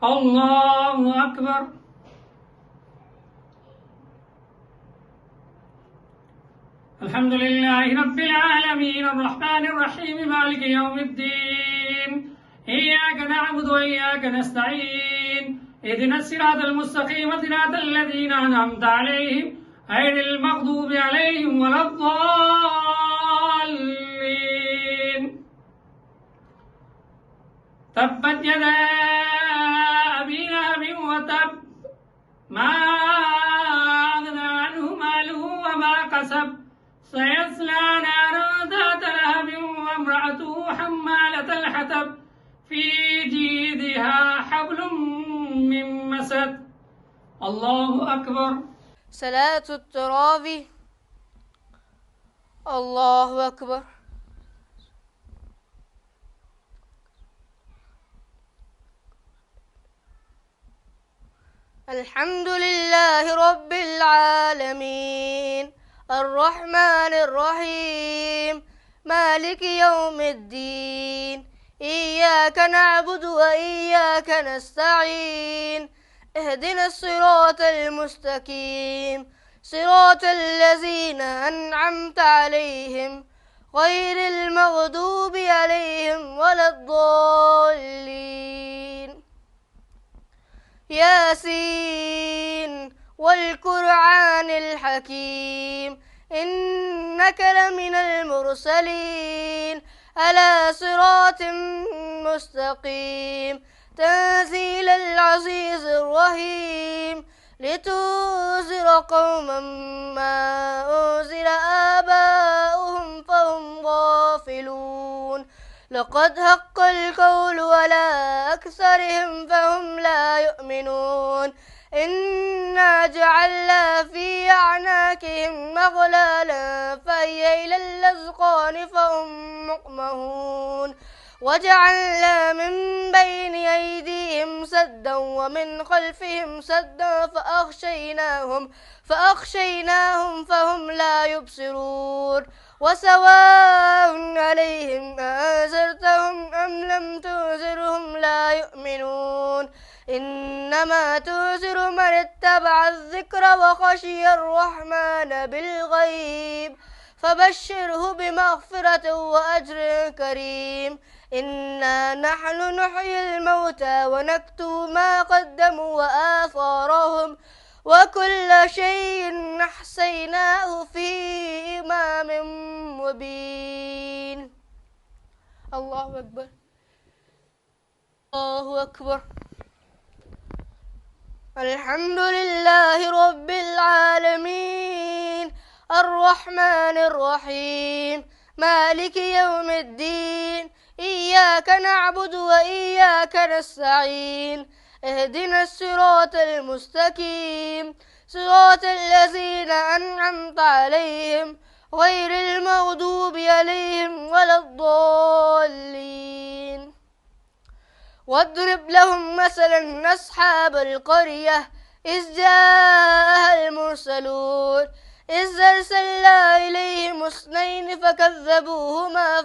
الله أكبر. الحمد لله رب العالمين الرحمن الرحيم مالك يوم الدين، إياك نعبد وإياك نستعين، اهدنا الصراط المستقيم صراط الذين أنعمت عليهم غير المغضوب عليهم ولا الضالين. تبت يدا أبي لهب وتب، ما أغنى عنه ماله وما كسب، سيصلى نارا ذات لهب وامرأته حمالة الحطب، في جيدها حبل من مسد. الله أكبر. صلاة التراويح. الله أكبر. الحمد لله رب العالمين الرحمن الرحيم مالك يوم الدين، إياك نعبد وإياك نستعين، اهدنا الصراط المستقيم صراط الذين أنعمت عليهم غير المغضوب عليهم ولا الضالين. ياسين والقرآن الحكيم، إنك لمن المرسلين على صراط مستقيم، تنزيل العزيز الرحيم، لتنذر قوما ما أنذر آباؤهم فهم غافلون، لقد حق القول على أكثرهم فهم لا يؤمنون، إنا جعلنا في أعناقهم أغلالا فهي إلى الأذقان فهم مقمحون، وجعلنا من بين أيديهم سدا ومن خلفهم سدا فأغشيناهم فهم لا يبصرون، وسواء عليهم أنذرتهم أم لم تنذرهم لا يؤمنون، إنما تنذر من اتبع الذكر وخشي الرحمن بالغيب، فبشره بمغفرة وأجر كريم. إنا نحن نحيي الموتى ونكتب ما قدموا وآثارهم، وكل شيء أحصيناه في إمام مبين. الله أكبر. الله أكبر. الحمد لله رب العالمين الرحمن الرحيم مالك يوم الدين، إياك نعبد وإياك نستعين، اهدنا الصراط المستقيم صراط الذين أنعمت عليهم غير المغضوب عليهم ولا الضالين. واضرب لهم مثلا أصحاب القرية إذ جاءها المرسلون إذ أرسلنا إليهم اثنين فكذبوهما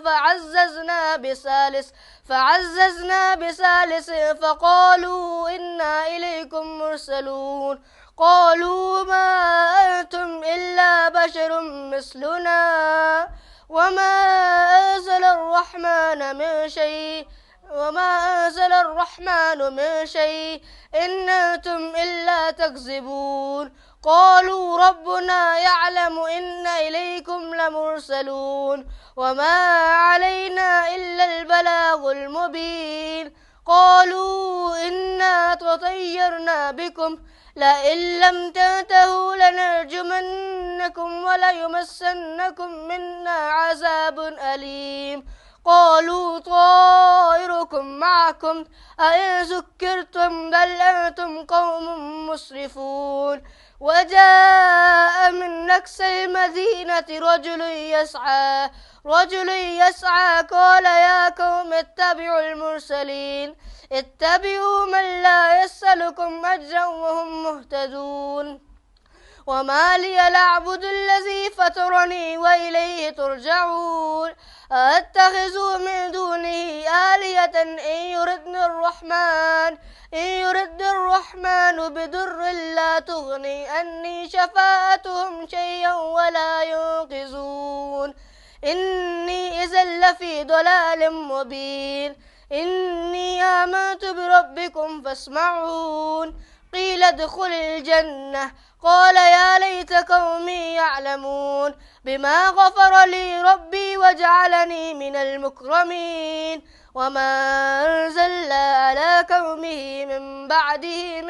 فعززنا بثالث فقالوا إنا إليكم مرسلون، قالوا ما أنتم إلا بشر مثلنا وما أنزل الرحمن من شيء إن أنتم إلا تكذبون، قالوا ربنا يعلم إن إليكم لمرسلون وما علينا إلا البلاغ المبين، قالوا إنا تطيرنا بكم لئن لم تنتهوا لنرجمنكم وليمسنكم منا عذاب أليم، قالوا طائركم معكم أئن ذكرتم بل أنتم قوم مسرفون. وجاء من أقصى المدينة رجل يسعى قال يا قوم اتبعوا المرسلين، اتبعوا من لا يسألكم أجرا وهم مهتدون. وما لي لا أعبد الذي فطرني وإليه ترجعون أتخذ من دونه آلهة إن يردني الرحمن بضر لا تغني عني شفاعتهم شيئا ولا ينقذون إني إذا لفي ضلال مبين إني آمنت بربكم فاسمعون قيل ادخل الجنة قال يا ليت قومي يعلمون بما غفر لي ربي وجعلني من المكرمين وما أنزلنا على قومه من بعده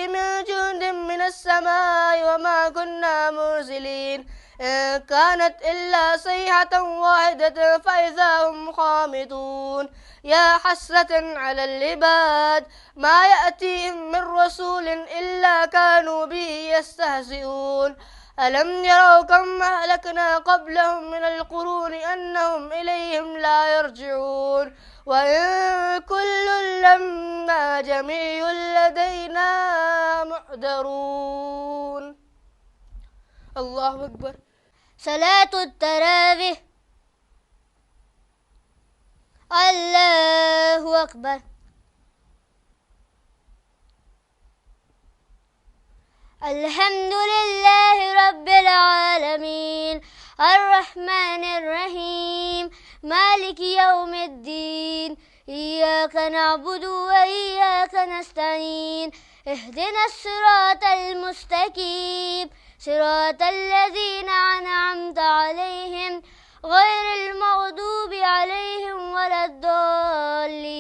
من جند من السماء وما كنا مرسلين إن كانت إلا صيحة واحدة فإذا هم خامدون يا حسرة على العباد ما يأتيهم من رسول إلا كانوا به يستهزئون ألم يروا كم أهلكنا قبلهم من القرون أنهم إليهم لا يرجعون وإن كل لما جميع لدينا محضرون. الله أكبر. صلاة التراويح. الله أكبر. الحمد لله رب العالمين الرحمن الرحيم مالك يوم الدين إياك نعبد وإياك نستعين اهدنا الصراط المستقيم صراط الذين أنعمت عليهم غير المغضوب عليهم ولا الضالين.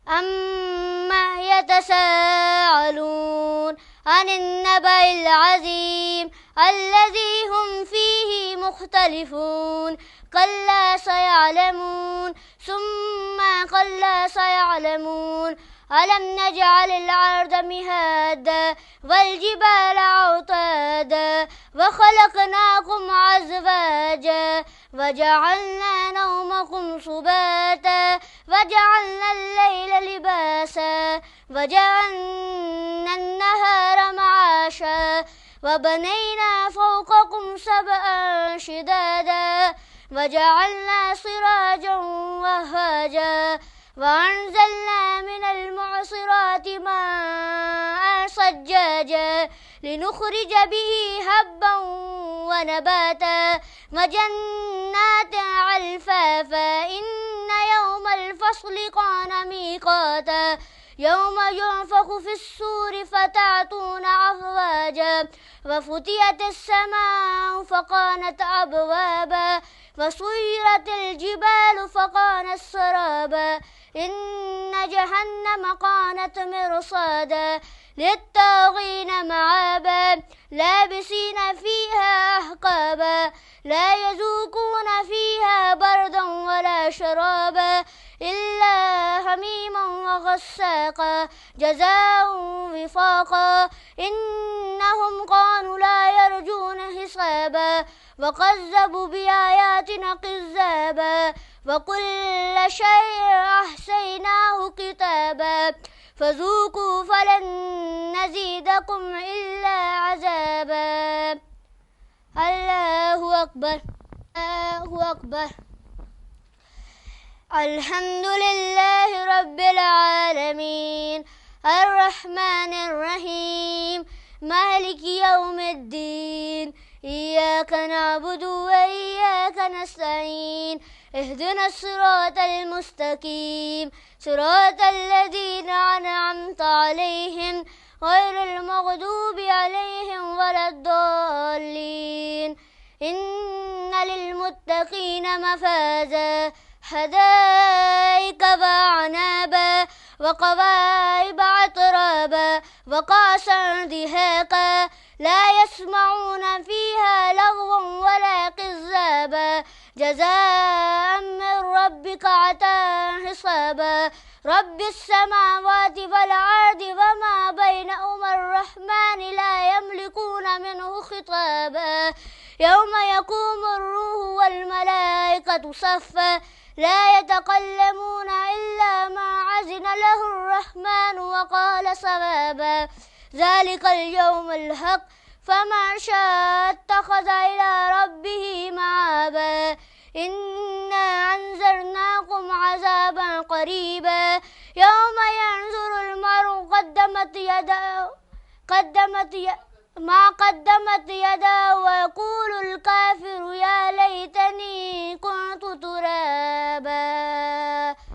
أما يتساءلون عن النبأ العظيم الذي هم فيه مختلفون كلا سيعلمون ثم كلا سيعلمون ألم نجعل الأرض مهادا والجبال أوتادا وخلقناكم أزواجا وجعلنا نومكم سباتا وجعلنا الليل لباسا وجعلنا النهار معاشا وبنينا فوقكم سبعا شدادا وجعلنا سراجا وهاجا وأنزلنا من المعصرات ماء ثجاجا لنخرج به حبا ونباتا وجنات ألفافا إن يوم الفصل كان ميقاتا يوم ينفخ في الصور فتأتون أفواجا وفتحت السماء فكانت أبوابا وسيرت الجبال فكانت سرابا إن جهنم كانت مرصادا للطاغين مآبا لابسين فيها أحقابا لا يذوقون فيها بردا ولا شرابا إلا حميما وغساقا جزاء وفاقا إنهم كانوا لا يرجون حسابا وكذبوا بآياتنا كذابا وكل شيء أحصيناه كتابا فذوقوا فلن نزيدكم إلا عذابا. الله أكبر. الله أكبر. الحمد لله رب العالمين الرحمن الرحيم مالك يوم الدين إياك نعبد وإياك نستعين اهدنا الصراط المستقيم صراط الذين أنعمت عليهم غير المغضوب عليهم ولا الضالين. إن للمتقين مفازا حدائق وأعنابا وكواعب أترابا وكأسا دهاقا لا يسمعون فيها لغوا ولا كذابا جزاء من ربك عطاء حسابا. رب السماوات والأرض وما بينهما الرحمن لا يملكون منه خطابا يوم يقوم الروح والملائكة صفا لا يتكلمون إلا ما أذن له الرحمن وقال صوابا ذلك اليوم الحق فمن شاء اتخذ إلى ربه مآبا إنا أنذرناكم عذابا قريبا يوم ينظر المرء ما قدمت يداه ويقول الكافر يا